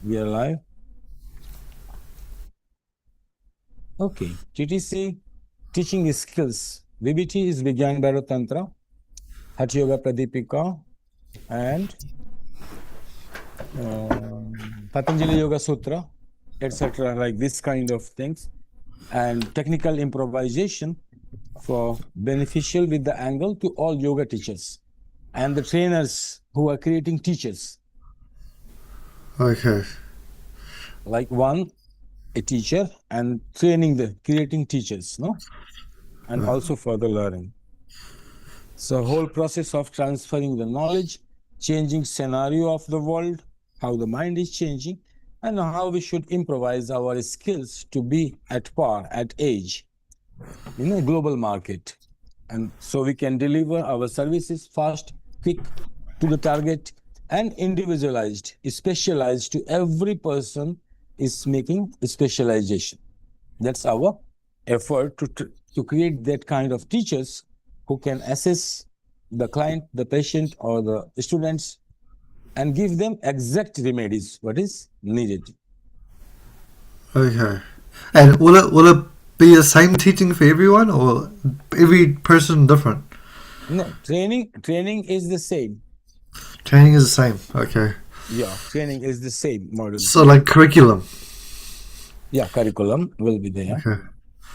We are live. Okay. TTC teaching skills. VBT is Vigyan Bhairo Tantra, Hatha Yoga Pradipika, and Patanjali Yoga Sutra, etc. Like this kind of things. And technical improvisation for beneficial with the angle to all yoga teachers and the trainers who are creating teachers. Okay. Like one, a teacher, and training the creating teachers, no? And also further learning. So whole process of transferring the knowledge, changing scenario of the world, how the mind is changing, and how we should improvise our skills to be at par, at age, in a global market. And so we can deliver our services fast, quick, to the target, and individualized, specialized to every person is making specialization. That's our effort to create that kind of teachers who can assess the client, the patient, or the students and give them exact remedies, what is needed. Okay. And will it be the same teaching for everyone, or every person different? No, training is the same. Training is the same. Okay. Yeah, training is the same model. So like curriculum. Yeah, curriculum will be there. Okay.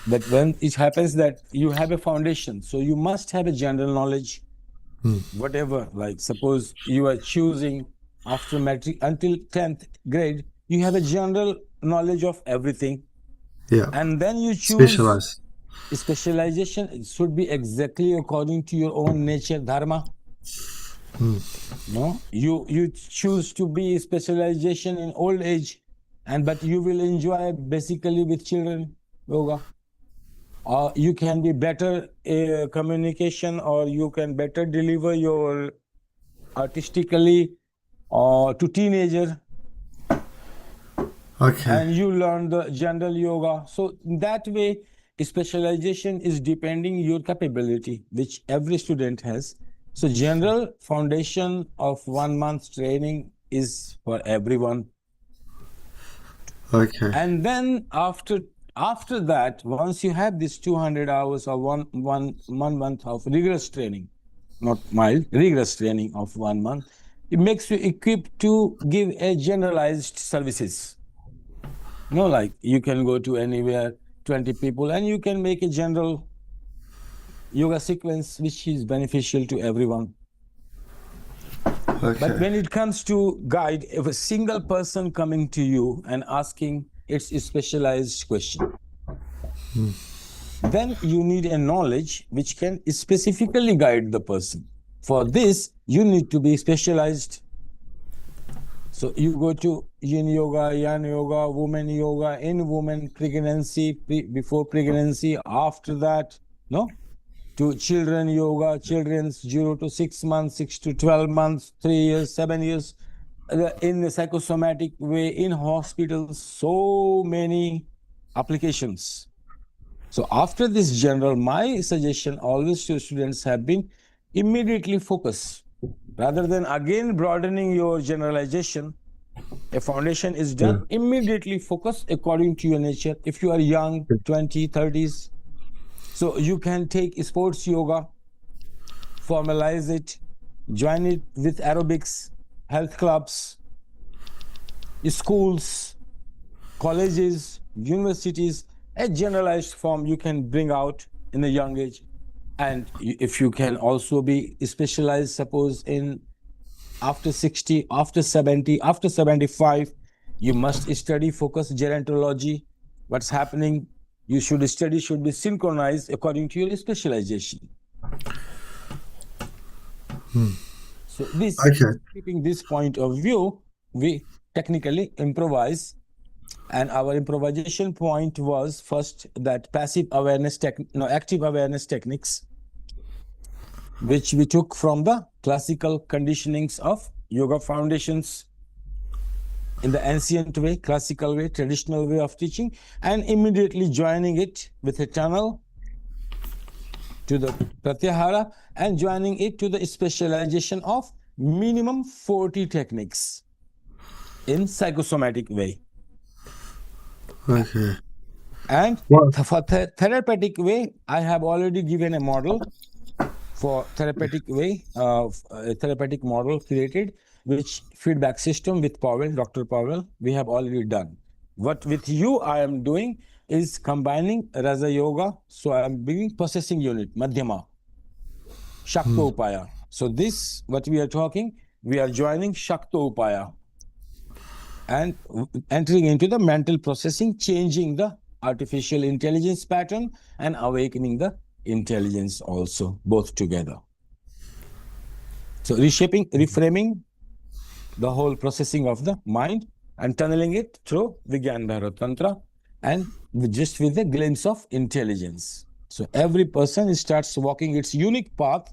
But when it happens that you have a foundation, so you must have a general knowledge, whatever, like suppose you are choosing after matric until 10th grade, you have a general knowledge of everything. Yeah. And then you choose Specialized. specialization. It should be exactly according to your own nature, dharma. No, you choose to be specialization in old age, but you will enjoy basically with children yoga. Or you can be better communication, or you can better deliver your artistically or to teenager, Okay. and you learn the general yoga. So that way, specialization is depending your capability, which every student has. So general foundation of 1 month training is for everyone. Okay. And then after that, once you have this 200 hours or one month of rigorous training, not mild, rigorous training of 1 month, it makes you equipped to give a generalized services. No, like you can go to anywhere, 20 people, and you can make a general yoga sequence which is beneficial to everyone. Okay. But when it comes to guide, if a single person coming to you and asking its a specialized question, then you need a knowledge which can specifically guide the person. For this, you need to be specialized. So you go to yin yoga, yang yoga, woman yoga, in woman, pregnancy, before pregnancy, after that, no? To children yoga, children's 0 to 6 months, 6 to 12 months, 3 years, 7 years, in the psychosomatic way, in hospitals, so many applications. So after this general, my suggestion always to students have been immediately focus. Rather than again broadening your generalization, a foundation is done, immediately focus according to your nature. If you are young, 20, 30s, so you can take sports yoga, formalize it, join it with aerobics, health clubs, schools, colleges, universities. A generalized form you can bring out in a young age. And if you can also be specialized, suppose in after 60, after 70, after 75, you must study focus gerontology. What's happening? You should study, should be synchronized according to your specialization. So this, keeping this point of view, we technically improvise. And our improvisation point was first that passive awareness, active awareness techniques, which we took from the classical conditionings of yoga foundations in the ancient way, classical way, traditional way of teaching, and immediately joining it with a tunnel to the pratyahara and joining it to the specialization of minimum 40 techniques. in psychosomatic way. Okay. And Well, for therapeutic way, I have already given a model for therapeutic way, a therapeutic model created, which feedback system with Powell, Dr. Powell, we have already done. What with you I am doing is combining Raja Yoga. So I am bringing processing unit, Madhyama, Shakto Upaya. So this, what we are talking, we are joining Shakto Upaya and entering into the mental processing, changing the artificial intelligence pattern and awakening the intelligence also, both together. So reshaping, reframing the whole processing of the mind and tunneling it through Vigyan Bharat Tantra and just with a glimpse of intelligence. So every person starts walking its unique path,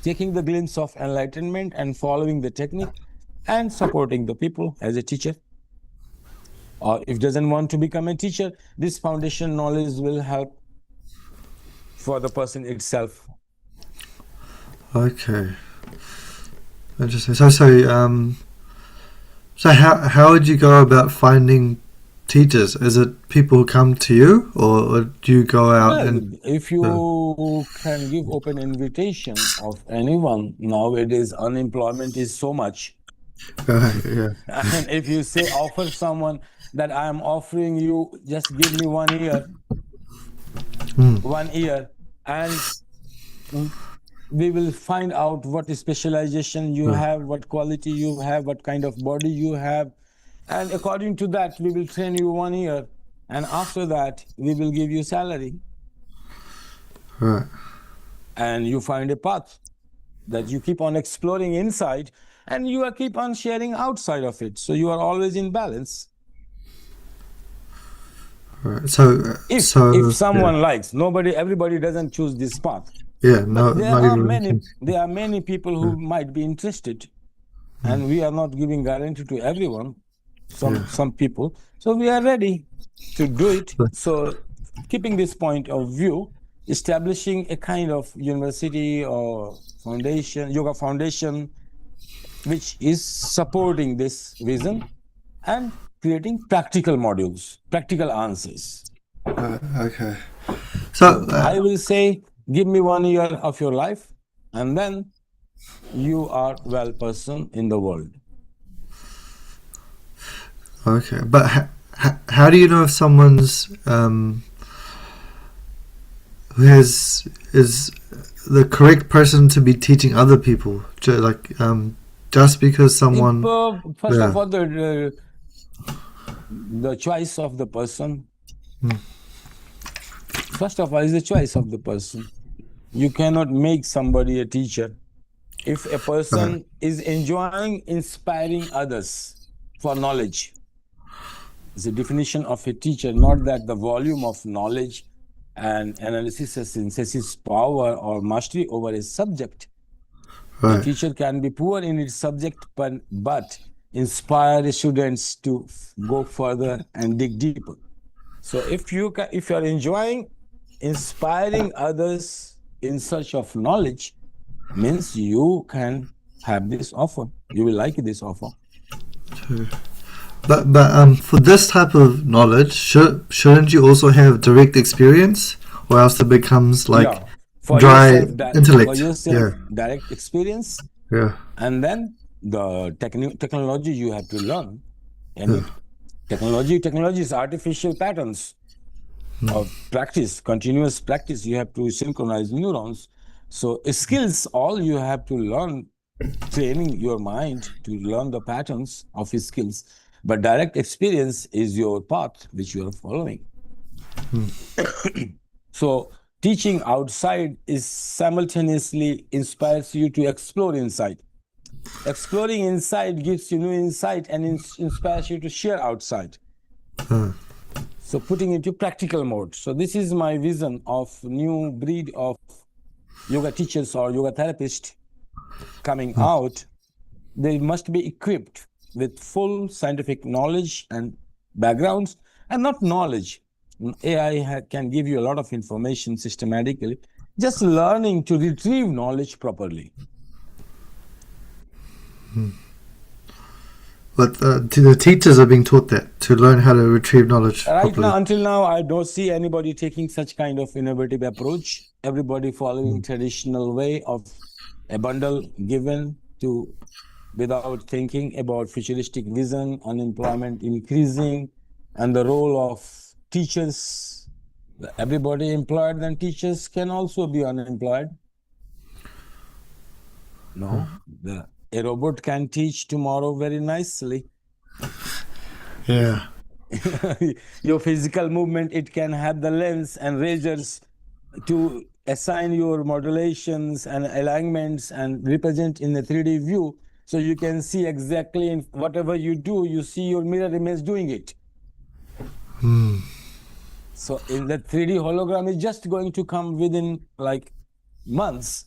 taking the glimpse of enlightenment and following the technique and supporting the people as a teacher. Or if doesn't want to become a teacher, this foundation knowledge will help for the person itself. okay. Interesting. So how would you go about finding teachers? Is it people who come to you, or do you go out Well, and? if you can give open invitation of anyone, nowadays unemployment is so much. Yeah. And if you say offer someone that I am offering you, just give me 1 year, 1 year, and we will find out what specialization you have, what quality you have, what kind of body you have. And according to that, we will train you 1 year. And after that, we will give you salary. Right. And you find a path that you keep on exploring inside and you are keep on sharing outside of it. So you are always in balance. Right. So If someone likes, everybody doesn't choose this path. yeah, But there not are everyone. many people who might be interested, and we are not giving guarantee to everyone. Some people. So we are ready to do it. So keeping this point of view, establishing a kind of university or foundation, yoga foundation, which is supporting this vision and creating practical modules, practical answers. Okay. So I will say, give me 1 year of your life, and then you are well person in the world. Okay, but how do you know if someone's who is the correct person to be teaching other people? Just because someone. First of all, the choice of the person. First of all, is the choice of the person. You cannot make somebody a teacher. If a person is enjoying inspiring others for knowledge, it's a definition of a teacher, not that the volume of knowledge and analysis and synthesis power or mastery over a subject. A teacher can be poor in its subject, but inspire students to go further and dig deeper. So if you are enjoying inspiring others in search of knowledge, means you can have this offer. You will like this offer. But for this type of knowledge, shouldn't you also have direct experience, or else it becomes like dry intellect? For yourself, direct experience. Yeah. And then the technology you have to learn. And technology is artificial patterns of practice, continuous practice. You have to synchronize neurons. So skills, all you have to learn, training your mind to learn the patterns of his skills. But direct experience is your path which you are following. So teaching outside is simultaneously inspires you to explore inside. Exploring inside gives you new insight and inspires you to share outside. So putting into practical mode. So this is my vision of new breed of yoga teachers or yoga therapists coming out. They must be equipped with full scientific knowledge and backgrounds, and not knowledge. AI can give you a lot of information systematically, just learning to retrieve knowledge properly. But the teachers are being taught that to learn how to retrieve knowledge Right properly. now, until now, I don't see anybody taking such kind of innovative approach. Everybody following traditional way of a bundle given to without thinking about futuristic vision, unemployment increasing, and the role of teachers. Everybody employed, then teachers can also be unemployed. No, a robot can teach tomorrow very nicely. Yeah. Your physical movement, it can have the lens and razors to assign your modulations and alignments and represent in a 3D view. So you can see exactly in whatever you do, you see your mirror image doing it. So in the 3D hologram is just going to come within like months.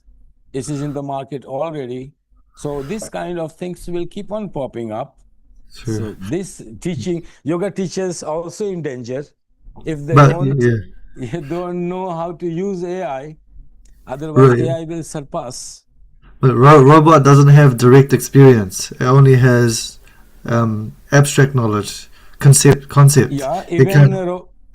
This is in the market already. So this kind of things will keep on popping up. Sure. So this teaching, yoga teachers also in danger if they don't know how to use AI. Otherwise, Right. AI will surpass. But robot doesn't have direct experience. It only has abstract knowledge, concepts. Yeah, even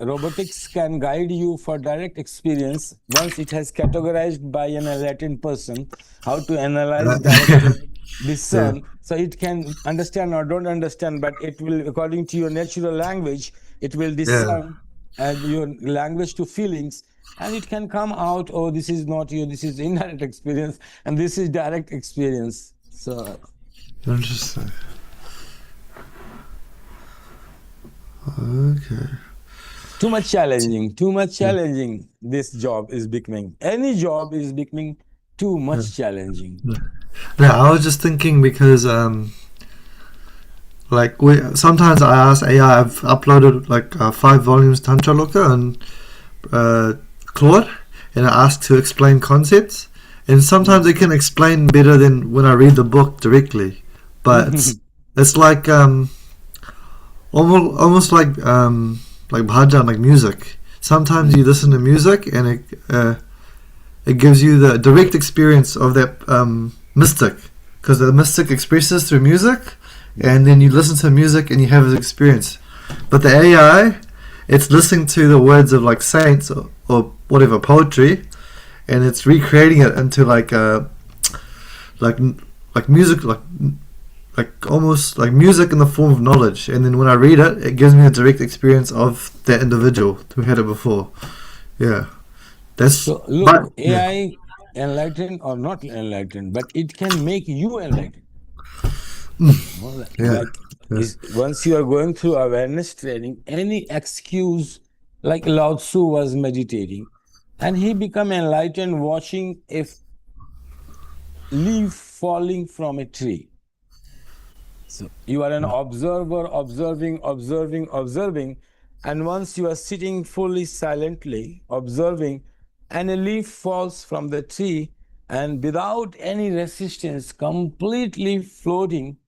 robotics can guide you for direct experience once it has categorized by an enlightened person how to analyze, direct, discern. Yeah. So it can understand or don't understand, but it will, according to your natural language, it will discern and your language to feelings, and it can come out, oh, this is not you, this is indirect experience, and this is direct experience. So Interesting. Okay. too much challenging. This job is becoming, any job is becoming too much challenging. Now, I was just thinking because like sometimes I ask AI, I've uploaded like 5 volumes Tantra Loka and Claude, and I ask to explain concepts, and sometimes it can explain better than when I read the book directly, but it's like almost like bhajan, like music. Sometimes you listen to music and it gives you the direct experience of that mystic, because the mystic expresses through music, and then you listen to music and you have his experience. But the AI, it's listening to the words of like saints or whatever, poetry, and it's recreating it into like music, like almost like music in the form of knowledge. And then when I read it, it gives me a direct experience of that individual who had it before. Yeah, that's so look, AI enlightened or not enlightened, but it can make you enlightened. Once you are going through awareness training, any excuse, like Lao Tzu was meditating and he became enlightened watching a leaf falling from a tree. So you are an observer, observing, and once you are sitting fully silently observing, and a leaf falls from the tree, and without any resistance, completely floating,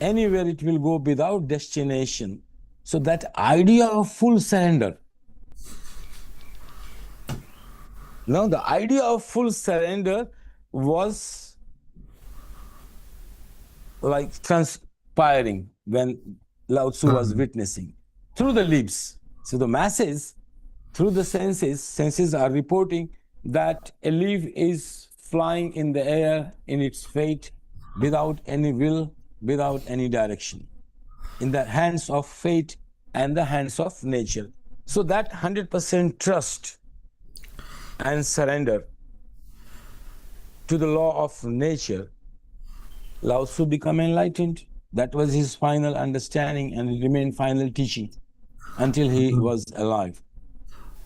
anywhere it will go without destination. So that idea of full surrender. Now the idea of full surrender was like transpiring when Lao Tzu was witnessing through the leaves. So the masses, through the senses are reporting that a leaf is flying in the air in its fate without any will, without any direction, in the hands of fate and the hands of nature. So that 100% trust and surrender to the law of nature, Lao Tzu became enlightened. That was his final understanding, and it remained final teaching until he was alive.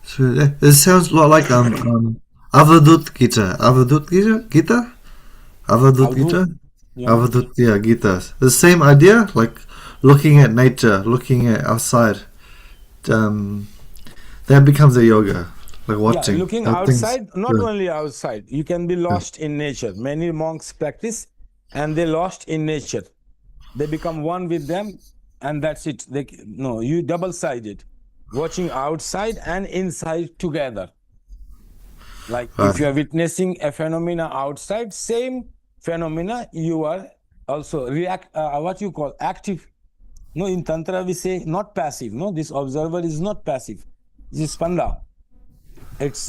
So it sounds a lot like Avadut Gita. Gita? Avadut Gita. The same idea, like looking at nature, looking at outside. That becomes a yoga, like watching. Yeah, looking outside, not only outside. You can be lost in nature. Many monks practice, and they lost in nature. They become one with them, and that's it. You double-sided, watching outside and inside together. Like if you are witnessing a phenomena outside, same phenomena you are also react, what you call active. No, in Tantra we say not passive. No, this observer is not passive. This is Spanda. It's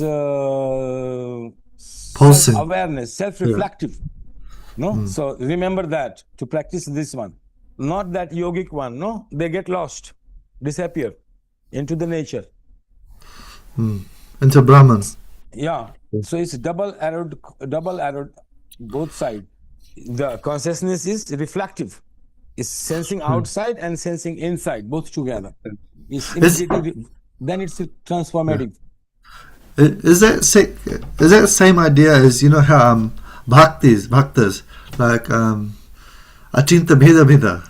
Pulsing. self-awareness, self-reflective. No, so remember that to practice this one, not that yogic one. No, they get lost, disappear into the nature. Into Brahman. Yeah. So it's double arrowed, both sides. The consciousness is reflective. It's sensing outside and sensing inside, both together. It's immediately, then it's transformative. Is that same idea as, you know, how bhaktas like Achinta Bheda Bheda,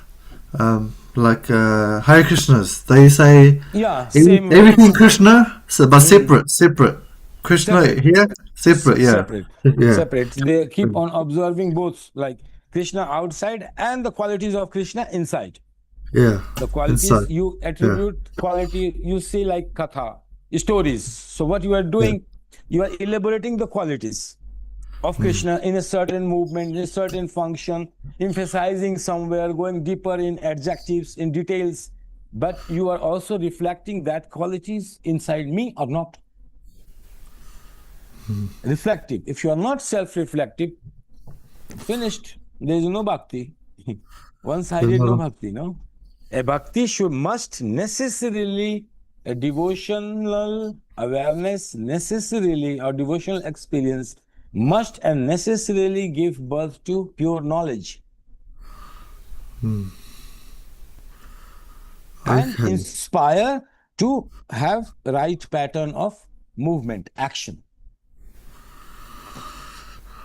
like Hare Krishnas, they say Same everything Krishna, but separate. Krishna here, separate. Separate. They keep on observing both, like Krishna outside and the qualities of Krishna inside. Yeah. The qualities inside. you attribute quality, you see like katha, stories. So what you are doing, you are elaborating the qualities of Krishna in a certain movement, in a certain function, emphasizing somewhere, going deeper in adjectives, in details. But you are also reflecting that qualities inside me or not. Reflective. If you are not self-reflective, finished. There is no bhakti. One-sided no bhakti, no? A bhakti must necessarily, a devotional awareness necessarily, or devotional experience must and necessarily give birth to pure knowledge. And inspire to have right pattern of movement, action.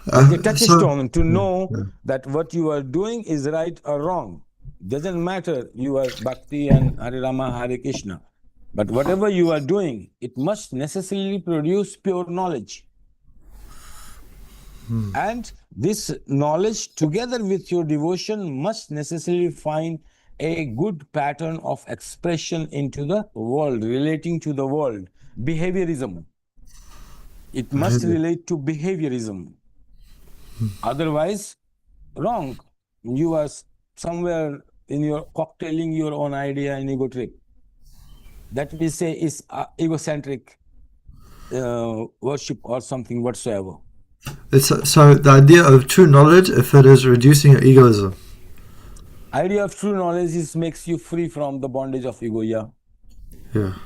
Like a touchstone to know that what you are doing is right or wrong. Doesn't matter you are Bhakti and Hare Rama, Hare Krishna. But whatever you are doing, it must necessarily produce pure knowledge. And this knowledge, together with your devotion, must necessarily find a good pattern of expression into the world, relating to the world. Behaviorism. It must relate to behaviorism. Otherwise, wrong. You are somewhere in your cocktailing your own idea and ego trip. That we say is egocentric worship or something whatsoever. So the idea of true knowledge, if it is reducing your egoism. Idea of true knowledge is makes you free from the bondage of ego. Yeah.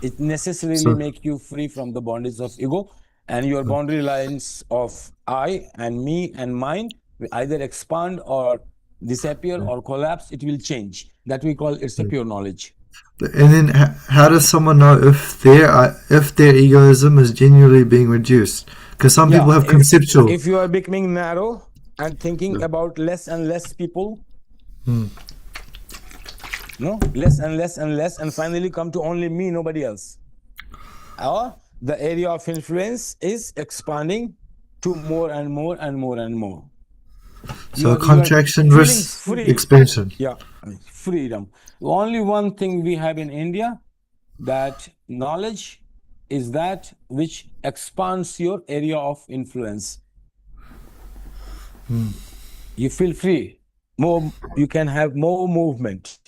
It necessarily makes you free from the bondage of ego, and your boundary lines of I and me and mine will either expand or disappear or collapse. It will change. That we call it's a pure knowledge. And then how does someone know if their egoism is genuinely being reduced? Because some people have conceptual. If you are becoming narrow and thinking about less and less people, no, less and less and less, and finally come to only me, nobody else. Or the area of influence is expanding to more and more and more and more. So contraction versus expansion. Yeah, freedom. Only one thing we have in India, that knowledge is that which expands your area of influence. You feel free. More, you can have more movement.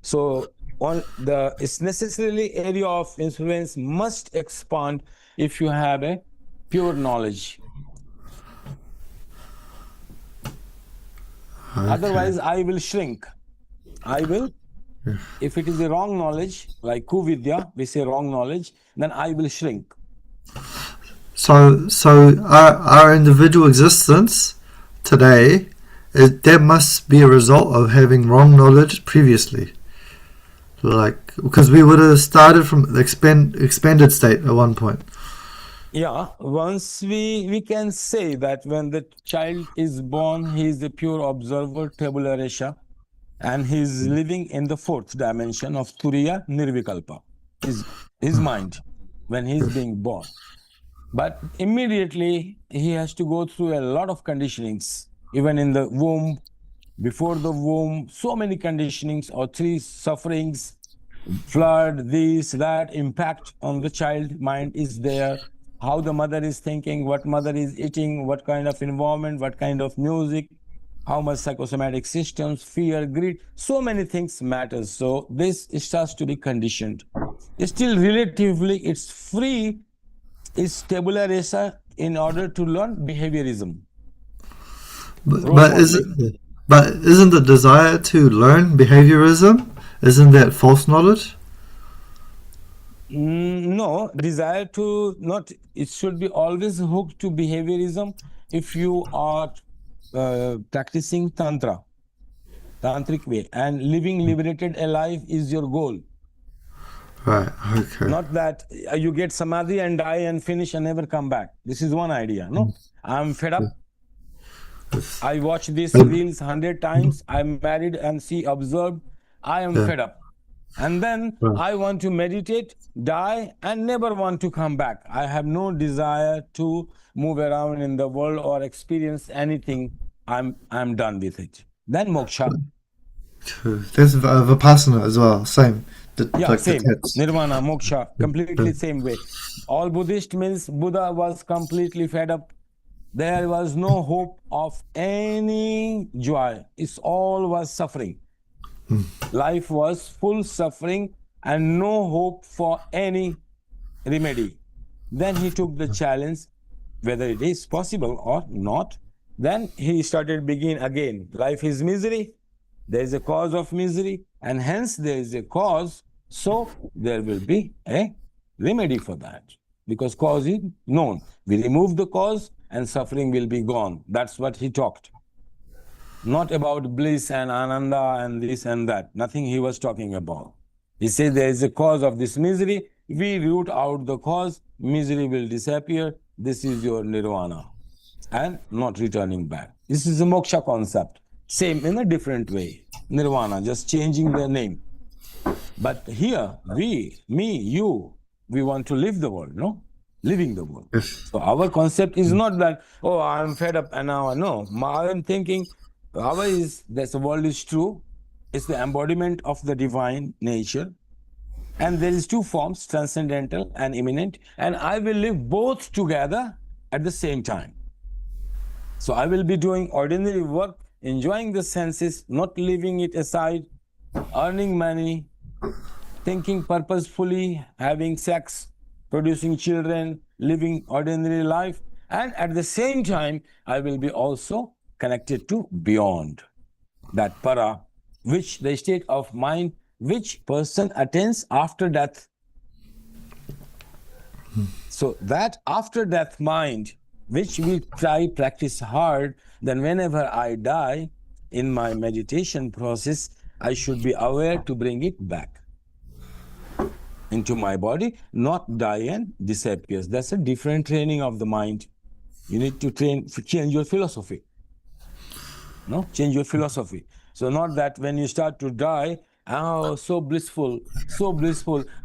So it's necessarily area of influence must expand if you have a pure knowledge. Otherwise, I will shrink. I will, if it is a wrong knowledge, like Kuvidya, we say wrong knowledge, then I will shrink. So our individual existence today, that must be a result of having wrong knowledge previously. Like, because we would have started from the expanded state at one point. Yeah, once we can say that when the child is born, he is the pure observer, tabula rasa, and he is living in the fourth dimension of Turiya Nirvikalpa, his mind, when he is being born. But immediately he has to go through a lot of conditionings, even in the womb, before the womb, so many conditionings or three sufferings, flood, this, that, impact on the child mind is there. How the mother is thinking, what mother is eating, what kind of environment, what kind of music, how much psychosomatic systems, fear, greed, so many things matters. So this starts to be conditioned. Still relatively, it's free, it's tabula rasa in order to learn behaviorism. But, Role but modeling. isn't the desire to learn behaviorism, isn't that false knowledge? No, desire to not, it should be always hooked to behaviorism if you are practicing tantric way, and living liberated alive is your goal. Right, okay. Not that you get samadhi and die and finish and never come back. This is one idea. No, I'm fed up. Yes. I watch these reels 100 times. I'm married and see observed. I am fed up. And then I want to meditate, die, and never want to come back. I have no desire to move around in the world or experience anything. I'm done with it. Then moksha. There's Vipassana as well, same. Same. Nirvana, moksha, completely same way. All Buddhist means Buddha was completely fed up. There was no hope of any joy. It's all was suffering. Life was full suffering and no hope for any remedy. Then he took the challenge, whether it is possible or not. Then he started begin again. Life is misery. There is a cause of misery, and hence there is a cause. So there will be a remedy for that, because cause is known. We remove the cause and suffering will be gone. That's what he talked. Not about bliss and ananda and this and that. Nothing he was talking about. He said there is a cause of this misery. We root out the cause, misery will disappear. This is your nirvana, and not returning back. This is a moksha concept. Same in a different way. Nirvana, just changing the name. But here, we, me, you, we want to live the world, no? Living the world. So our concept is not that, oh, I'm fed up and now, no. I'm thinking, our is, that the world is true. It's the embodiment of the divine nature. And there is two forms, transcendental and immanent. And I will live both together at the same time. So I will be doing ordinary work, enjoying the senses, not leaving it aside, earning money, thinking purposefully, having sex, producing children, living ordinary life. And at the same time, I will be also connected to beyond, that para, which the state of mind which person attains after death. So that after death mind, which we practice hard, then whenever I die in my meditation process, I should be aware to bring it back into my body, not die and disappears. That's a different training of the mind. You need to change your philosophy. No, change your philosophy. So not that when you start to die, oh, so blissful,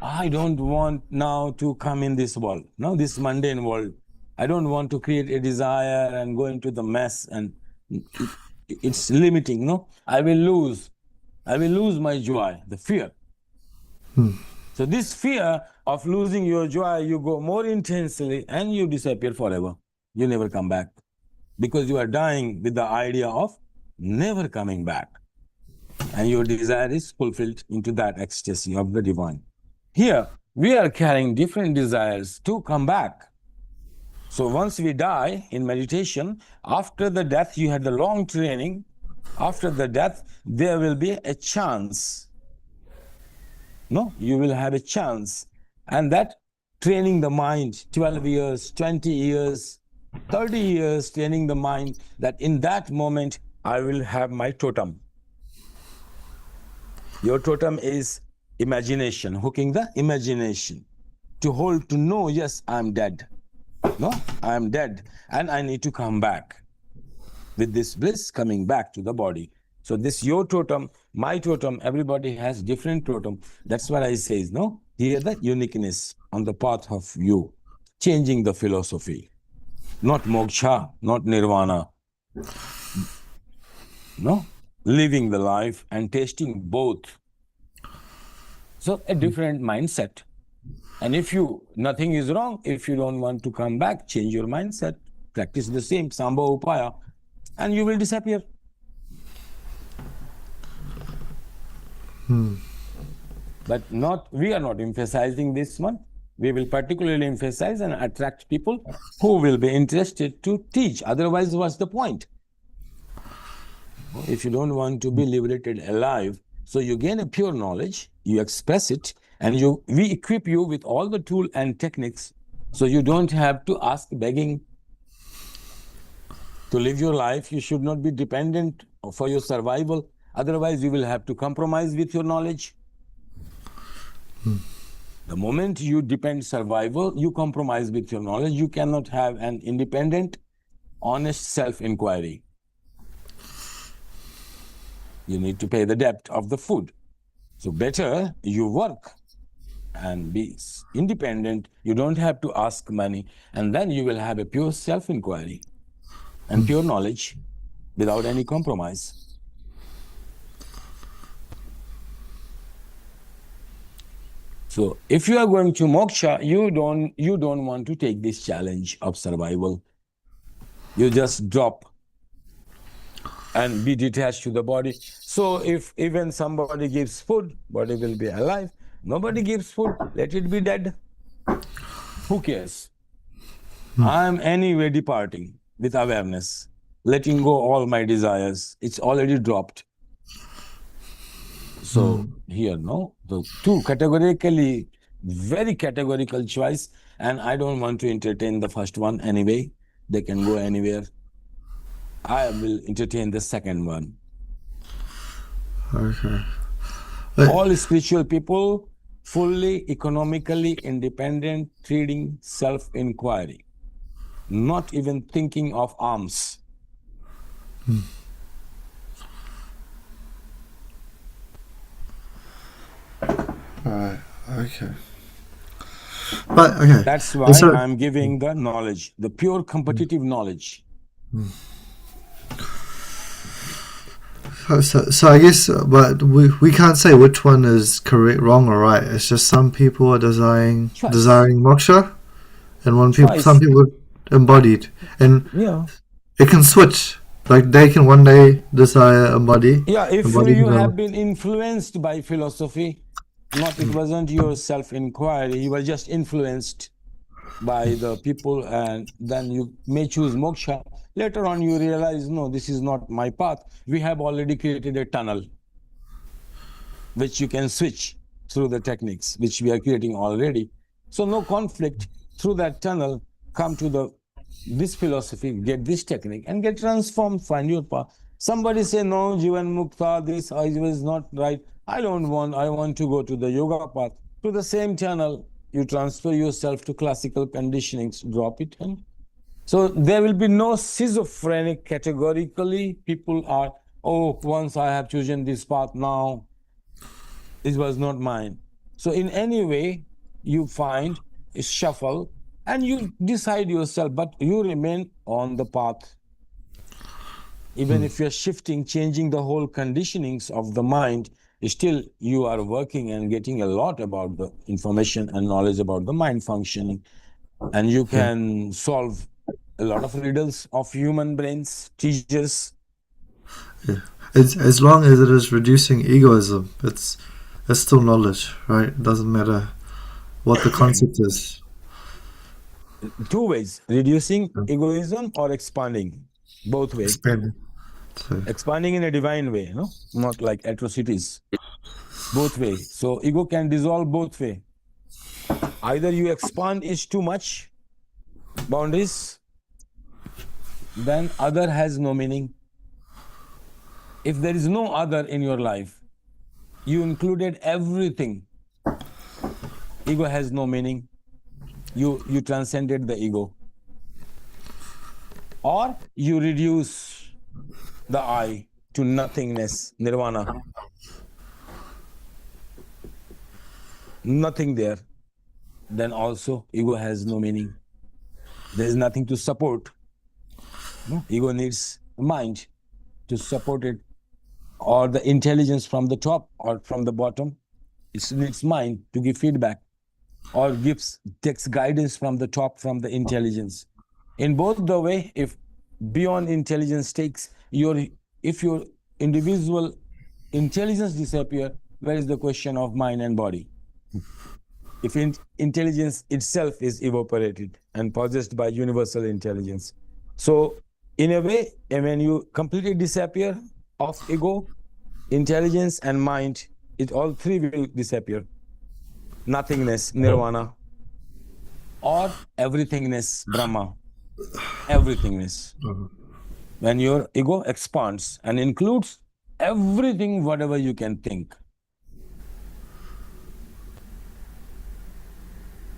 I don't want now to come in this world, no, this mundane world. I don't want to create a desire and go into the mess, and it's limiting, no? I will lose my joy, the fear. So this fear of losing your joy, you go more intensely and you disappear forever. You never come back, because you are dying with the idea of never coming back. And your desire is fulfilled into that ecstasy of the divine. Here, we are carrying different desires to come back. So once we die in meditation, after the death, you had the long training. After the death, there will be a chance. No, you will have a chance. And that training the mind, 12 years, 20 years, 30 years, training the mind, that in that moment, I will have my totem. Your totem is imagination, hooking the imagination to hold, to know, yes, I'm dead. No, I'm dead and I need to come back. With this bliss coming back to the body. So this your totem, my totem, everybody has different totem. That's what I say, no? Here the uniqueness on the path of you, changing the philosophy. Not moksha, not nirvana. No, living the life and tasting both. So a different mindset. And if nothing is wrong, if you don't want to come back, change your mindset, practice the same, sambha upaya, and you will disappear. But we are not emphasizing this one. We will particularly emphasize and attract people who will be interested to teach. Otherwise, what's the point? If you don't want to be liberated alive, so you gain a pure knowledge, you express it, and we equip you with all the tools and techniques, so you don't have to ask begging to live your life. You should not be dependent for your survival. Otherwise, you will have to compromise with your knowledge. The moment you depend survival, you compromise with your knowledge. You cannot have an independent, honest self-inquiry. You need to pay the debt of the food. So better you work and be independent. You don't have to ask money. And then you will have a pure self-inquiry and pure knowledge without any compromise. So if you are going to moksha, you don't want to take this challenge of survival. You just drop and be detached to the body. So if even somebody gives food, body will be alive. Nobody gives food, let it be dead. Who cares? I'm anyway departing with awareness, letting go all my desires. It's already dropped. So here, no, the two categorically, very categorical choice, and I don't want to entertain the first one anyway. They can go anywhere. I will entertain the second one. Okay. All spiritual people, fully economically independent, treating self-inquiry, not even thinking of alms. Right. Okay. But okay. That's why I'm giving the knowledge, the pure competitive knowledge. So I guess, but we can't say which one is correct, wrong, or right. It's just some people are desiring moksha, and some people embodied, and it can switch. Like they can one day desire embody. Yeah, if you have been influenced by philosophy, it wasn't your self-inquiry, you were just influenced by the people, and then you may choose moksha. Later on you realize, no, this is not my path. We have already created a tunnel which you can switch through the techniques which we are creating already. So no conflict. Through that tunnel, come to this philosophy, get this technique and get transformed, find your path. Somebody say, no, Jivan Mukta, this is not right. I want to go to the yoga path. To the same channel, you transfer yourself to classical conditionings, drop it. And so there will be no schizophrenic categorically. People are, once I have chosen this path, now this was not mine. So in any way, you find a shuffle and you decide yourself, but you remain on the path. Even if you're shifting, changing the whole conditionings of the mind, still you are working and getting a lot about the information and knowledge about the mind functioning. And you can solve a lot of riddles of human brains, teachers. Yeah. As long as it is reducing egoism, it's still knowledge, right? It doesn't matter what the concept is. Two ways, reducing egoism or expanding, both ways. Expanding in a divine way, no? Not like atrocities, both ways. So ego can dissolve both way. Either you expand is too much, boundaries, then other has no meaning. If there is no other in your life, you included everything, ego has no meaning. You transcended the ego. Or you reduce the I to nothingness, nirvana. Nothing there. Then also ego has no meaning. There is nothing to support. No? Ego needs mind to support it, or the intelligence from the top or from the bottom. It needs mind to give feedback, or takes guidance from the top, from the intelligence. In both the way, if beyond intelligence takes if your individual intelligence disappear, where is the question of mind and body? If intelligence itself is evaporated and possessed by universal intelligence. So in a way, when you completely disappear of ego, intelligence and mind, it all three will disappear. Nothingness, nirvana, or everythingness, Brahma, everythingness. When your ego expands and includes everything, whatever you can think.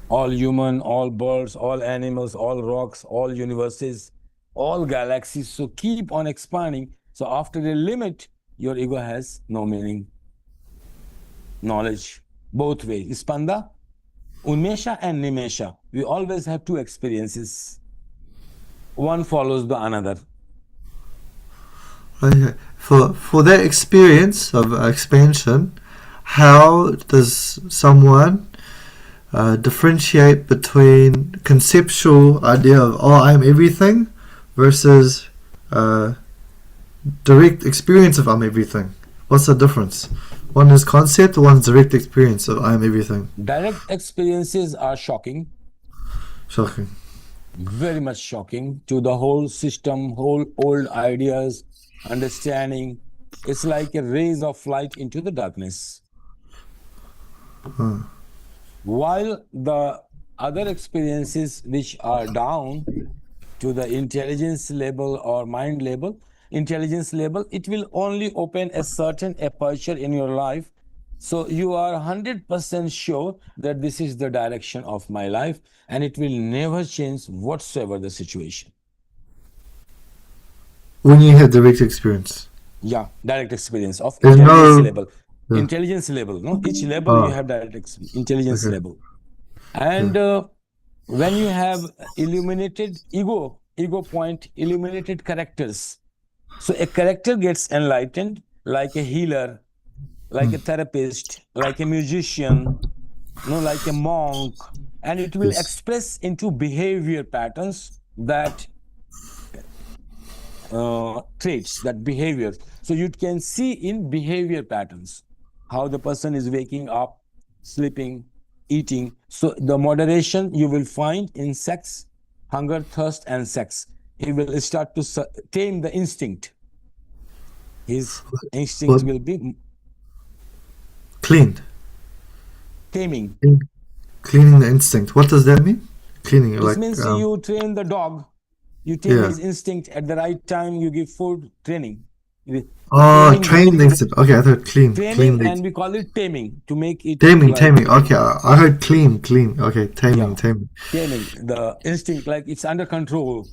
All human, all birds, all animals, all rocks, all universes, all galaxies. So keep on expanding. So after a limit, your ego has no meaning. Knowledge, both ways. Spanda, Unmesha and Nimesha. We always have two experiences. One follows the another. Okay. For that experience of expansion, how does someone differentiate between conceptual idea of I'm everything versus direct experience of I'm everything? What's the difference? One is concept, one's direct experience of I'm everything. Direct experiences are shocking. Shocking. Very much shocking to the whole system, whole old ideas, understanding. It's like a rays of light into the darkness. While the other experiences which are down to the intelligence level or mind level, intelligence level, it will only open a certain aperture in your life. So you are 100% sure that this is the direction of my life and it will never change whatsoever the situation. When you have direct experience. Yeah, direct experience of There's intelligence no- level. Yeah. Intelligence level, no? Each level you have direct intelligence Okay. level. And when you have illuminated ego point, illuminated characters. So a character gets enlightened like a healer, like a therapist, like a musician, like a monk, and it will Yes. express into behavior patterns that traits, that behavior. So you can see in behavior patterns how the person is waking up, sleeping, eating. So the moderation you will find in sex, hunger, thirst, and sex. He will start to tame the instinct. His instinct will be Cleaned. taming. Cleaning the instinct. What does that mean? Cleaning, This like means you train the dog. You tame Yeah. his instinct at the right time. You give food, training. train the instinct. Okay, I thought clean. Training, Clean and we call it taming to make it taming. like, Taming. Okay, I heard clean. Okay, taming. Yeah. Taming. Taming the instinct, like it's under control,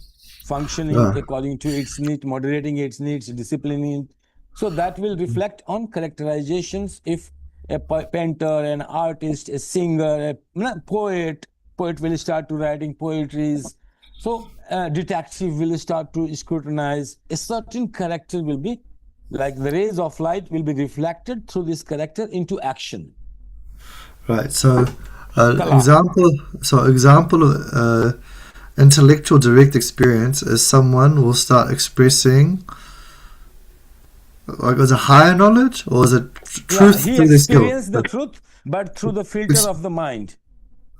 functioning according to its need, moderating its needs, disciplining. So that will reflect on characterizations. If a painter, an artist, a singer, a poet will start to writing poetries. So detective will start to scrutinize. A certain character will be like the rays of light will be reflected through this character into action. Right. So, Kala. example of intellectual direct experience is someone will start expressing. Like, is it higher knowledge or is it truth He through the skill? experienced the truth, but through the filter of the mind.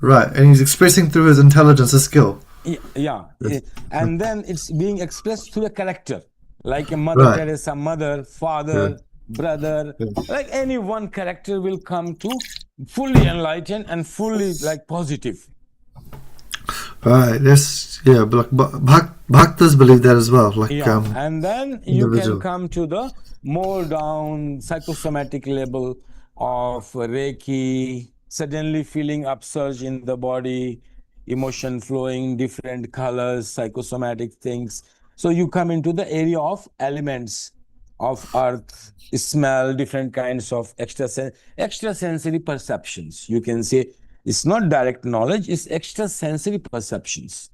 Right, and he's expressing through his intelligence, his skill. Yeah. And then it's being expressed through a character, like a Mother Right. Teresa, mother, father, brother. Like any one character will come to fully enlightened and fully like positive. Right. Yes. Yeah. But like bhaktas believe that as well. Like And then you individual. can come to the more down psychosomatic level of Reiki, suddenly feeling upsurge in the body, emotion flowing, different colors, psychosomatic things. So you come into the area of elements of earth, smell, different kinds of extrasensory perceptions. You can say it's not direct knowledge, it's extrasensory perceptions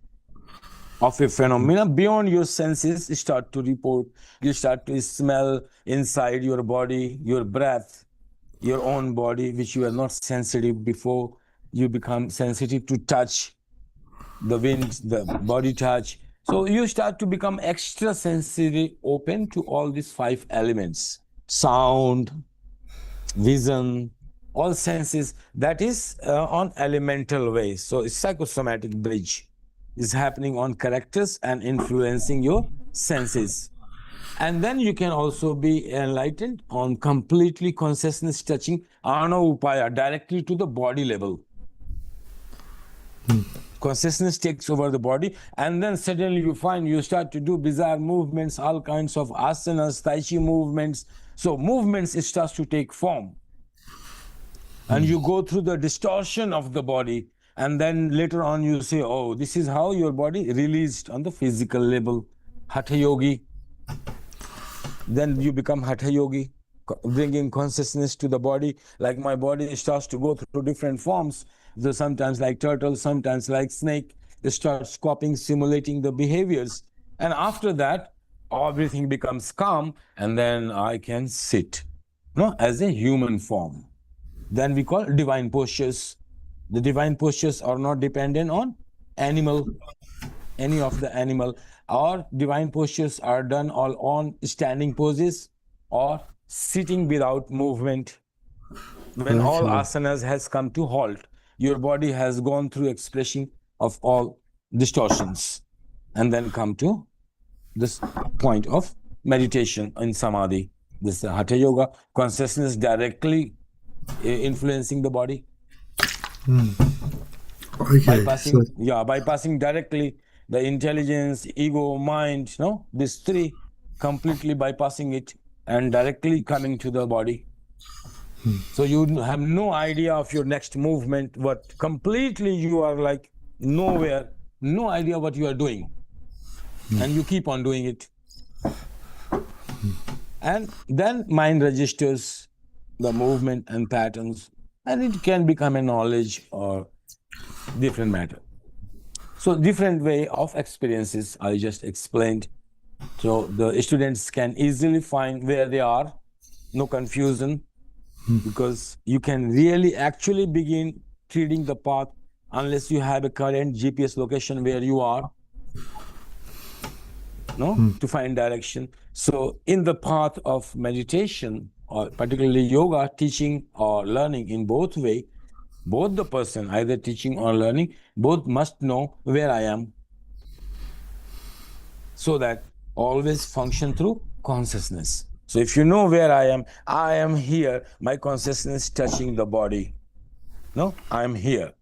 of a phenomena beyond your senses. Start to report. You start to smell inside your body, your breath, your own body, which you are not sensitive before. You become sensitive to touch, the wind, the body touch. So you start to become extrasensory, open to all these 5 elements: sound, vision, all senses, that is on elemental way. So psychosomatic bridge is happening on characters and influencing your senses. And then you can also be enlightened on completely consciousness touching ana upaya directly to the body level. Consciousness takes over the body, and then suddenly you find you start to do bizarre movements, all kinds of asanas, tai chi movements. So movements, it starts to take form. And you go through the distortion of the body, and then later on you say, oh, this is how your body released on the physical level. Hatha yogi. Then you become hatha yogi, bringing consciousness to the body. Like my body starts to go through different forms. So sometimes like turtle, sometimes like snake. It starts copying, simulating the behaviors. And after that, everything becomes calm, and then I can sit, as a human form. Then we call divine postures. The divine postures are not dependent on any of the animal. Our divine postures are done all on standing poses or sitting without movement. When all asanas has come to halt, your body has gone through expression of all distortions, and then come to this point of meditation in samadhi. This is hatha yoga, consciousness directly influencing the body. Okay. Bypassing directly the intelligence, ego, mind, these three, completely bypassing it and directly coming to the body. So you have no idea of your next movement, but completely you are like nowhere, no idea what you are doing. And you keep on doing it. And then mind registers the movement and patterns, and it can become a knowledge or different matter. So different way of experiences I just explained. So the students can easily find where they are, no confusion, because you can really actually begin treading the path unless you have a current GPS location where you are, to find direction. So in the path of meditation, or particularly yoga, teaching or learning in both way, both the person, either teaching or learning, both must know where I am, so that always function through consciousness. So if you know where I am here, my consciousness touching the body. I am here.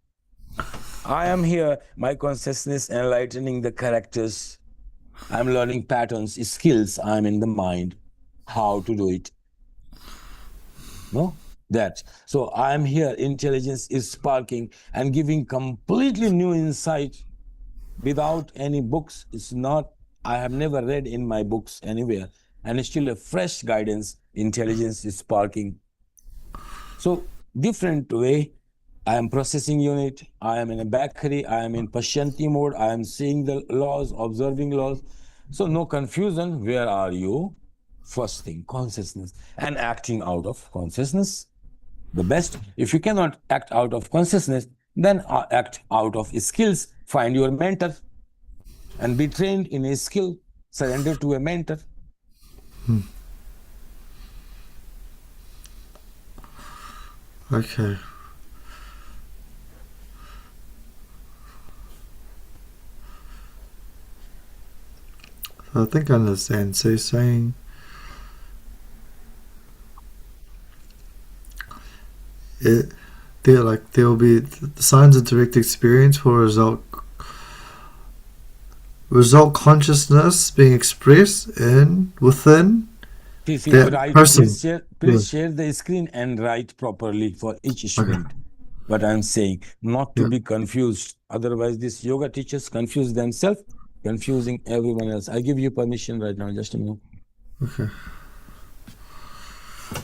I am here, my consciousness enlightening the characters. I'm learning patterns, skills, I'm in the mind, how to do it. That. So I'm here, intelligence is sparking and giving completely new insight without any books. It's not, I have never read in my books anywhere, and it's still a fresh guidance, intelligence is sparking. So different way, I am processing unit, I am in a bakery, I am in Pashyanti mode, I am seeing the laws, observing laws. So no confusion, where are you? First thing, consciousness, and acting out of consciousness. The best, if you cannot act out of consciousness, then act out of skills. Find your mentor and be trained in a skill. Surrender to a mentor. Okay. I think I understand. So you're saying there will be the signs of direct experience for result consciousness being expressed within that person. Please share the screen and write properly for each student. What I'm saying, not to be confused. Otherwise, these yoga teachers confuse themselves, confusing everyone else. I give you permission right now. Just a minute. Okay.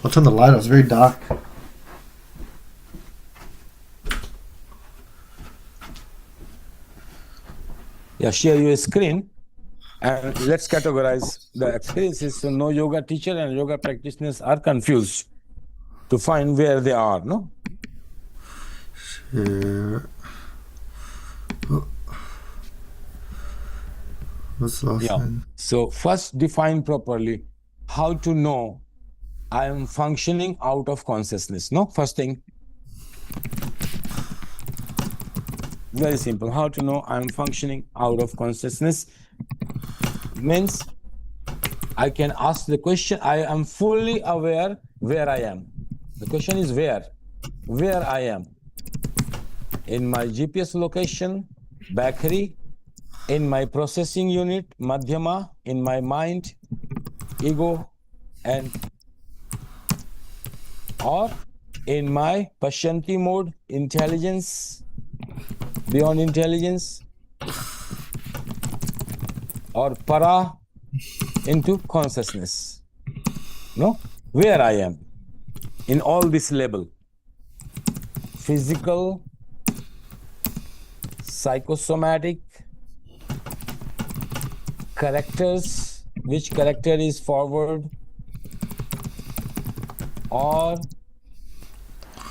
I'll turn the light on. It's very dark. Yeah, share your screen and let's categorize the experiences. So no yoga teacher and yoga practitioners are confused to find where they are, no? Share. What's the last thing? So first define properly how to know I am functioning out of consciousness. No, first thing. Very simple. How to know I am functioning out of consciousness means I can ask the question, I am fully aware where I am. The question is where I am. In my GPS location, bakery, in my processing unit, Madhyama, in my mind, ego, and or in my Pashyanti mode, intelligence, beyond intelligence, or para, into consciousness. No? Where I am in all this level. Physical, psychosomatic, characters, which character is forward, or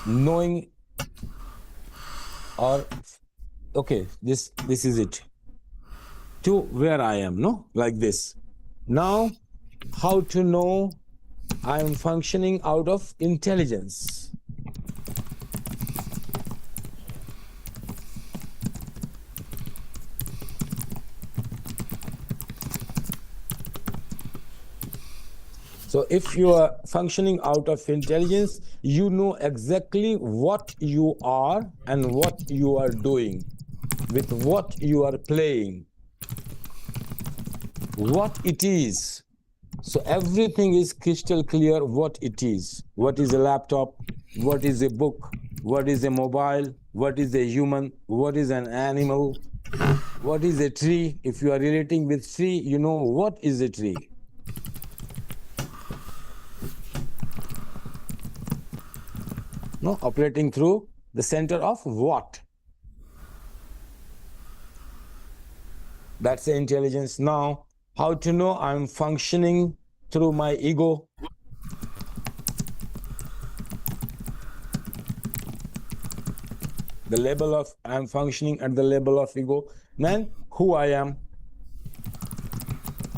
knowing, or okay, this is it. To where I am, no? Like this. Now, how to know I am functioning out of intelligence? So if you are functioning out of intelligence, you know exactly what you are and what you are doing, with what you are playing, what it is. So everything is crystal clear what it is. What is a laptop? What is a book? What is a mobile? What is a human? What is an animal? What is a tree? If you are relating with tree, you know what is a tree. No, operating through the center of what? That's the intelligence. Now, how to know I'm functioning through my ego? The level of I'm functioning at the level of ego, then who I am.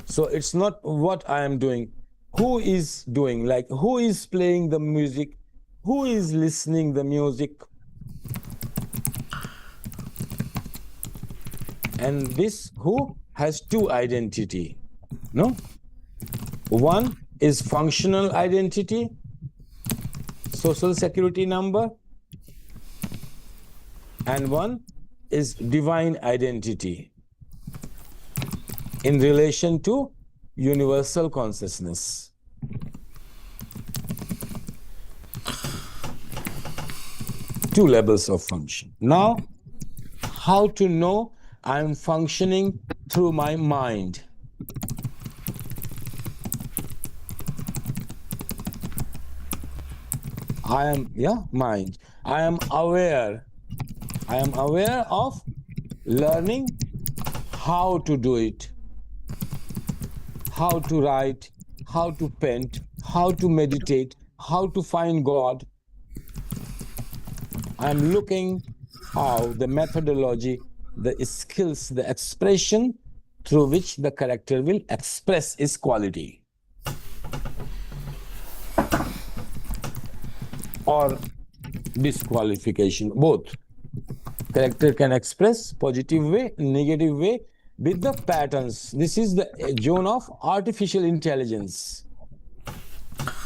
So it's not what I am doing. Who is doing? Like who is playing the music? Who is listening the music? And this who has two identity, no? One is functional identity, social security number, and one is divine identity in relation to universal consciousness. Two levels of function. Now, how to know I'm functioning through my mind? Mind. I am aware. I am aware of learning how to do it, how to write, how to paint, how to meditate, how to find God. I'm looking how the methodology, the skills, the expression through which the character will express its quality. Or disqualification, both. Character can express positive way, negative way with the patterns. This is the zone of artificial intelligence.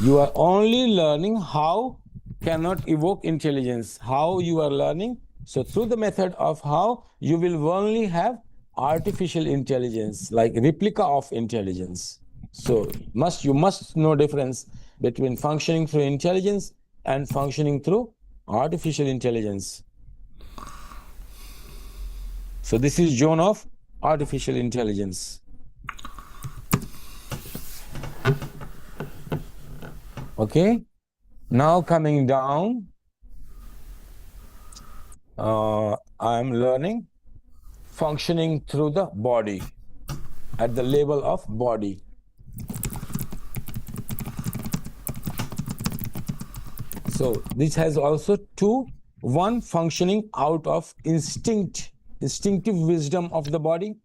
You are only learning how cannot evoke intelligence, how you are learning. So through the method of how, you will only have artificial intelligence, like replica of intelligence. So you must know difference between functioning through intelligence and functioning through artificial intelligence. So this is zone of artificial intelligence. Okay. Now coming down, I'm learning functioning through the body, at the level of body. So this has also two. One, functioning out of instinctive wisdom of the body,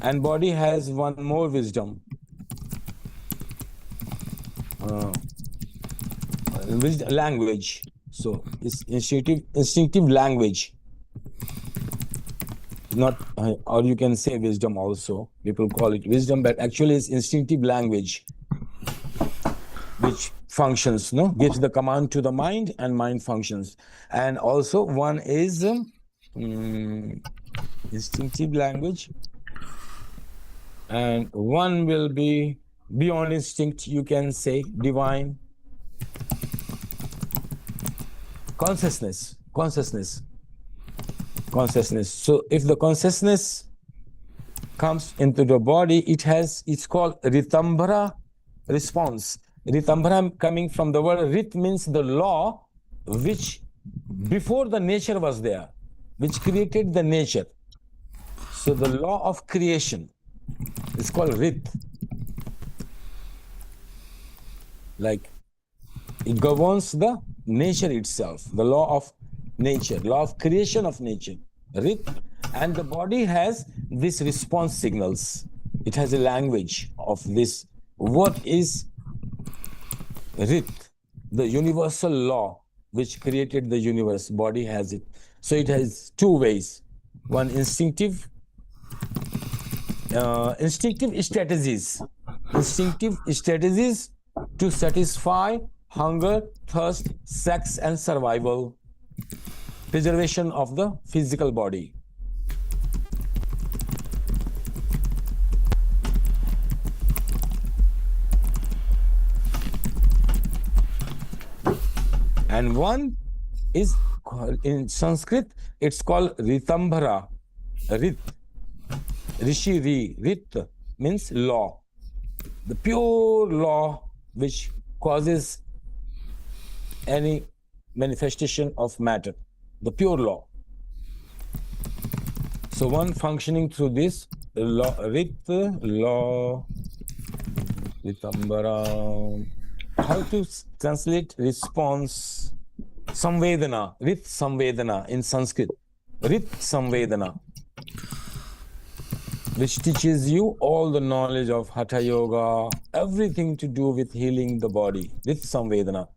and body has one more wisdom, language. So it's instinctive language. Not, or you can say wisdom also. People call it wisdom, but actually it's instinctive language, which functions, no, gives the command to the mind, and mind functions. And also one is instinctive language, and one will be beyond instinct, you can say divine consciousness. So if the consciousness comes into the body, it's called Ritambhara response. Ritambhara coming from the word Rit, means the law which before the nature was there, which created the nature. So the law of creation is called Rit. Like it governs the nature itself, the law of nature, law of creation of nature, Rit. And the body has this response signals. It has a language of this. What is Rit? The universal law which created the universe. Body has it. So it has two ways. One, instinctive strategies. Instinctive strategies to satisfy hunger, thirst, sex, and survival. Preservation of the physical body. And one is called, in Sanskrit, it's called Ritambhara. Rit. Rishi Ri. Rit means law. The pure law which causes any manifestation of matter. The pure law. So one functioning through this law, Rit, law, Ritambhara. How to translate response? Samvedana, Rit Samvedana in Sanskrit. Rit Samvedana, which teaches you all the knowledge of Hatha Yoga, everything to do with healing the body. Rit Samvedana.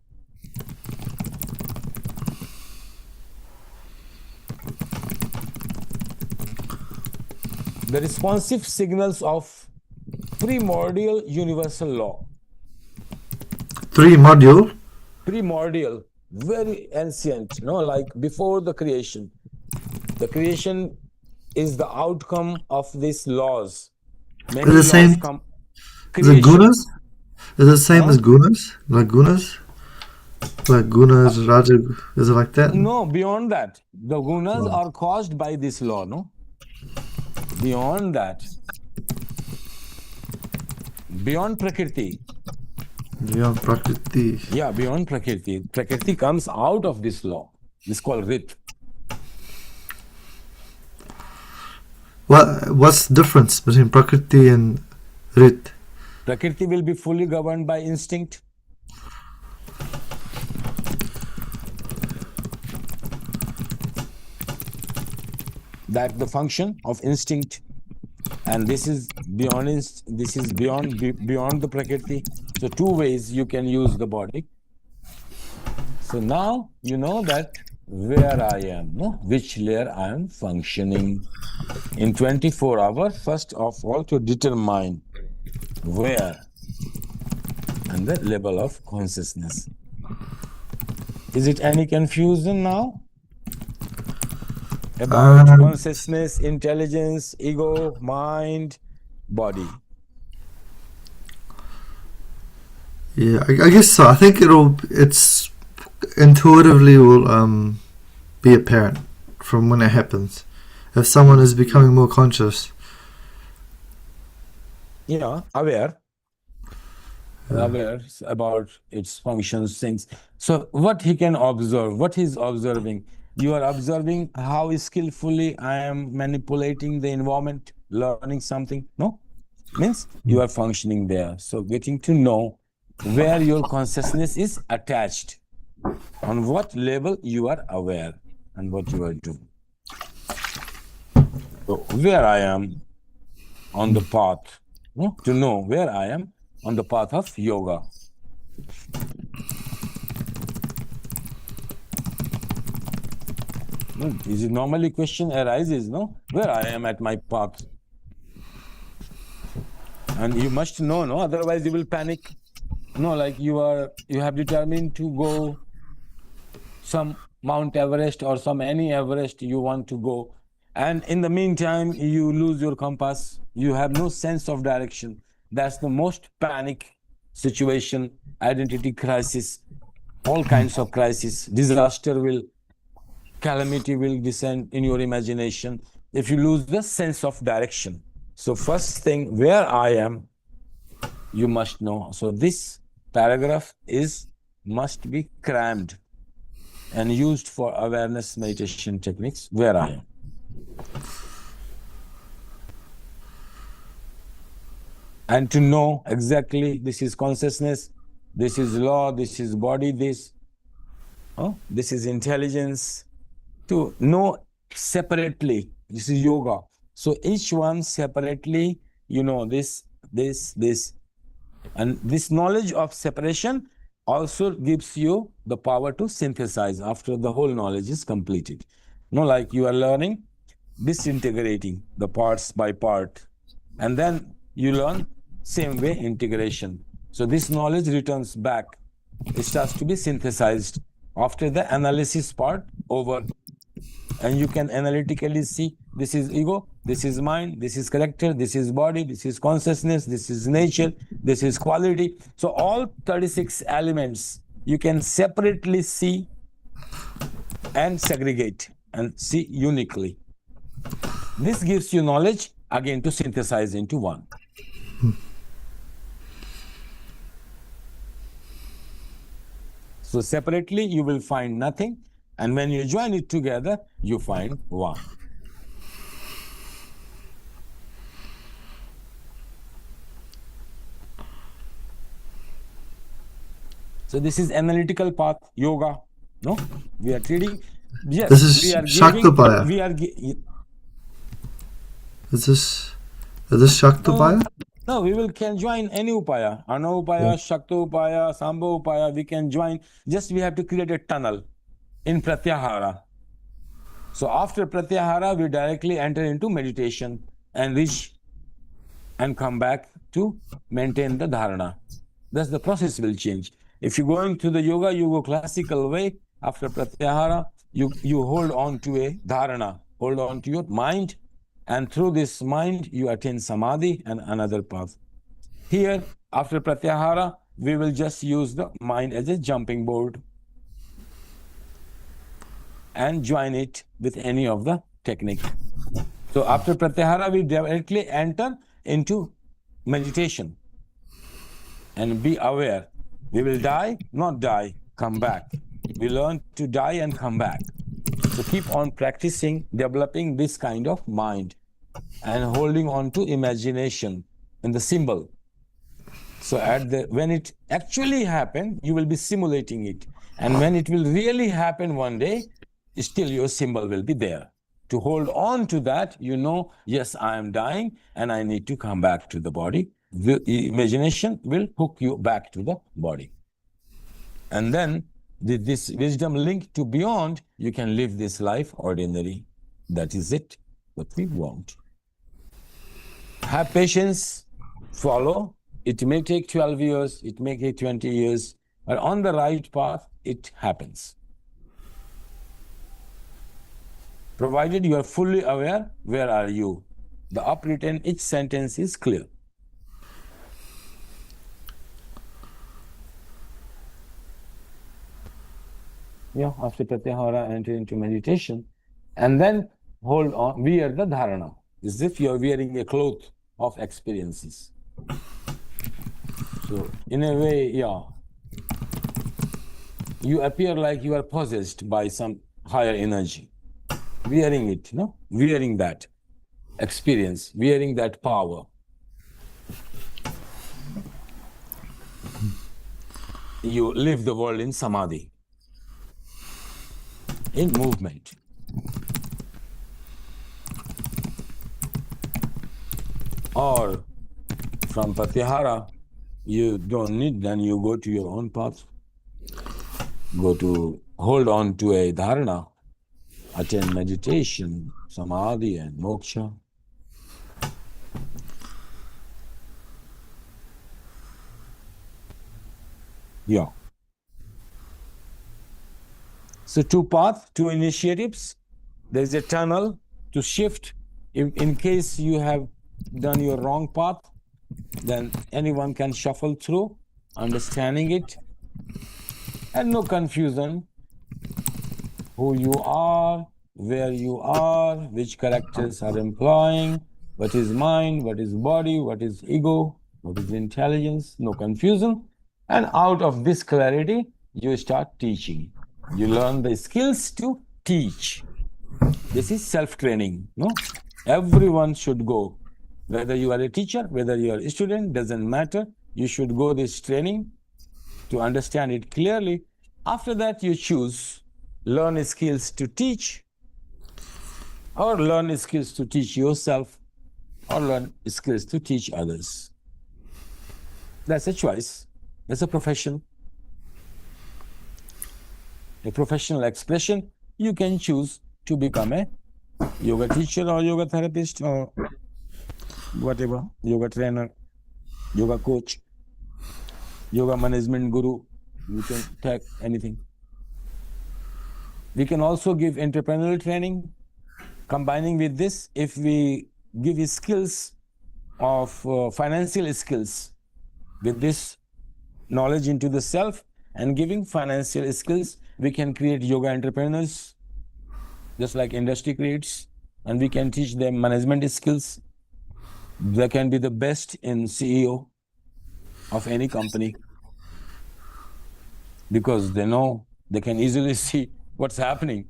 The responsive signals of primordial universal law. Primordial, very ancient, like before the creation. The creation is the outcome of these laws. Many is the same. laws come. Is it gunas? Is it the same as gunas? Like gunas? Like gunas, Raja, is it like that? No, beyond that. The gunas are caused by this law, no? Beyond that. Beyond Prakriti. Beyond Prakriti. Yeah, beyond Prakriti. Prakriti comes out of this law. It's called Rit. What's the difference between Prakriti and Rit? Prakriti will be fully governed by instinct. That's the function of instinct. And this is beyond the Prakriti. So two ways you can use the body. So now you know that where I am, which layer I am functioning. In 24 hours, first of all, to determine where and the level of consciousness. Is it any confusion now? About consciousness, intelligence, ego, mind, body. Yeah, I guess so. I think it's intuitively will be apparent from when it happens. If someone is becoming more conscious. Yeah, aware about its functions, things. So what he can observe, what he's observing, you are observing how skillfully I am manipulating the environment, learning something, no? Means you are functioning there. So getting to know where your consciousness is attached, on what level you are aware and what you are doing. So where I am on the path, to know where I am on the path of yoga. No, is it normally question arises, no? Where I am at my path. And you must know, no? Otherwise you will panic. No, like you have determined to go some Mount Everest or some any Everest you want to go. And in the meantime, you lose your compass. You have no sense of direction. That's the most panic situation, identity crisis, all kinds of crisis. Disaster will, calamity will descend in your imagination if you lose the sense of direction. So first thing, where I am, you must know. So this paragraph must be crammed and used for awareness meditation techniques, where I am. And to know exactly this is consciousness, this is law, this is body, this is intelligence. To know separately, this is yoga. So each one separately, you know, this. And this knowledge of separation also gives you the power to synthesize after the whole knowledge is completed. No, like you are learning, disintegrating the parts by part. And then you learn same way integration. So this knowledge returns back. It starts to be synthesized after the analysis part over. And you can analytically see this is ego, this is mind, this is character, this is body, this is consciousness, this is nature, this is quality. So all 36 elements you can separately see and segregate and see uniquely. This gives you knowledge again to synthesize into one. So separately you will find nothing. And when you join it together, you find one. So this is analytical path, yoga. No, we are treating. Yes, this is we are Shaktopaya. Is this Shaktopaya? No, we can join any upaya. Ana upaya, Shakta upaya, Sambha upaya, we can join. Just we have to create a tunnel in Pratyahara. So after Pratyahara, we directly enter into meditation and reach and come back to maintain the dharana. Thus the process will change. If you're going to the yoga, you go classical way. After Pratyahara, you hold on to a dharana, hold on to your mind, and through this mind, you attain samadhi and another path. Here, after Pratyahara, we will just use the mind as a jumping board and join it with any of the technique. So after Pratyahara, we directly enter into meditation and be aware. We will die, not die, come back. We learn to die and come back. So keep on practicing, developing this kind of mind and holding on to imagination and the symbol. So when it actually happens, you will be simulating it. And when it will really happen one day, still your symbol will be there. To hold on to that, you know, yes, I am dying and I need to come back to the body. The imagination will hook you back to the body. And then this wisdom linked to beyond, you can live this life ordinary. That is it, what we want. Have patience, follow. It may take 12 years, it may take 20 years, but on the right path, it happens. Provided you are fully aware, where are you? The up-written, each sentence is clear. Yeah, after Pratyahara, enter into meditation, and then hold on, wear the dharana, as if you are wearing a cloth of experiences. So, in a way, yeah, you appear like you are possessed by some higher energy. Wearing it, no? Wearing that experience, wearing that power. You live the world in samadhi, in movement. Or from Pratyahara, you don't need, then you go to your own path. Hold on to a dharana, attend meditation, samadhi, and moksha. Yeah. So two paths, two initiatives. There's a tunnel to shift. In case you have done your wrong path, then anyone can shuffle through, understanding it, and no confusion. Who you are, where you are, which characters are employing, what is mind, what is body, what is ego, what is intelligence, no confusion. And out of this clarity, you start teaching. You learn the skills to teach. This is self-training, no? Everyone should go. Whether you are a teacher, whether you are a student, doesn't matter. You should go this training to understand it clearly. After that, you choose learn skills to teach, or learn skills to teach yourself, or learn skills to teach others. That's a choice. That's a profession. A professional expression. You can choose to become a yoga teacher or yoga therapist or whatever, yoga trainer, yoga coach, yoga management guru. You can take anything. We can also give entrepreneurial training. Combining with this, if we give skills of financial skills with this knowledge into the self and giving financial skills, we can create yoga entrepreneurs, just like industry creates, and we can teach them management skills. They can be the best in CEO of any company because they know they can easily see what's happening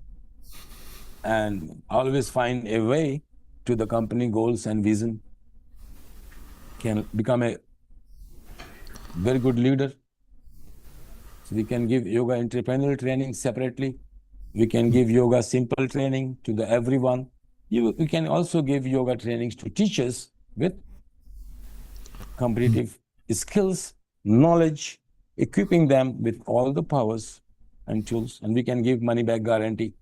and always find a way to the company goals and vision. Can become a very good leader. So we can give yoga entrepreneurial training separately. We can give yoga simple training to the everyone. We can also give yoga trainings to teachers with competitive skills, knowledge, equipping them with all the powers and tools, and we can give money back guarantee.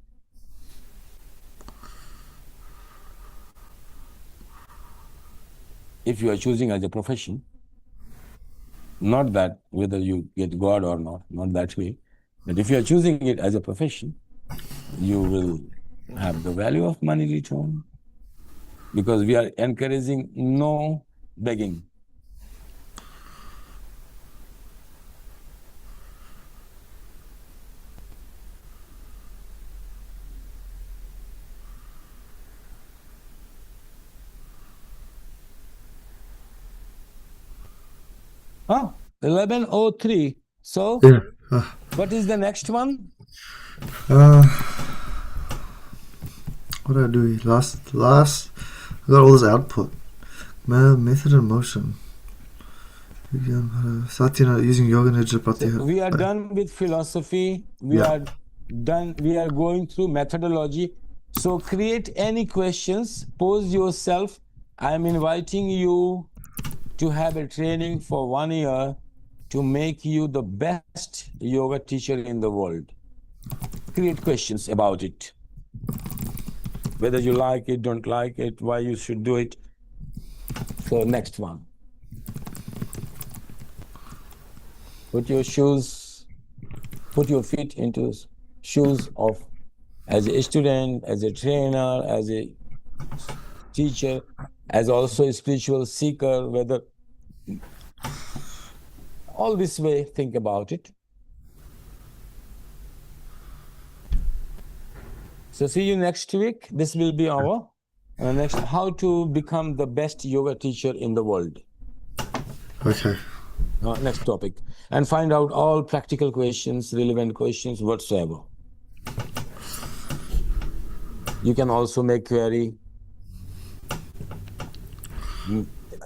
If you are choosing as a profession, not that whether you get God or not that way, but if you are choosing it as a profession, you will have the value of money return because we are encouraging no begging. Oh, 11:03. So, Yeah. what is the next one? What did I do? Last. I got all this output. Method and motion. Satyana using yoga nidra. We are done with philosophy. We are done. We are going through methodology. So create any questions, pose yourself. I'm inviting you to have a training for 1 year to make you the best yoga teacher in the world. Create questions about it. Whether you like it, don't like it, why you should do it. So next one. Put your feet into shoes of as a student, as a trainer, as a teacher, as also a spiritual seeker, whether all this way, think about it. So see you next week. This will be our next, how to become the best yoga teacher in the world. Okay. Next topic. And find out all practical questions, relevant questions whatsoever. You can also make query,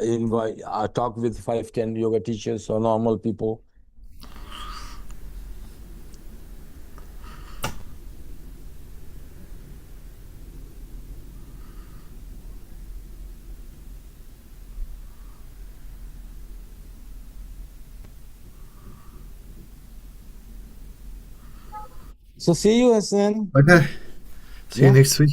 invite, talk with 5-10 yoga teachers or normal people. So see you, Hassan. Okay. See you Yeah. next week.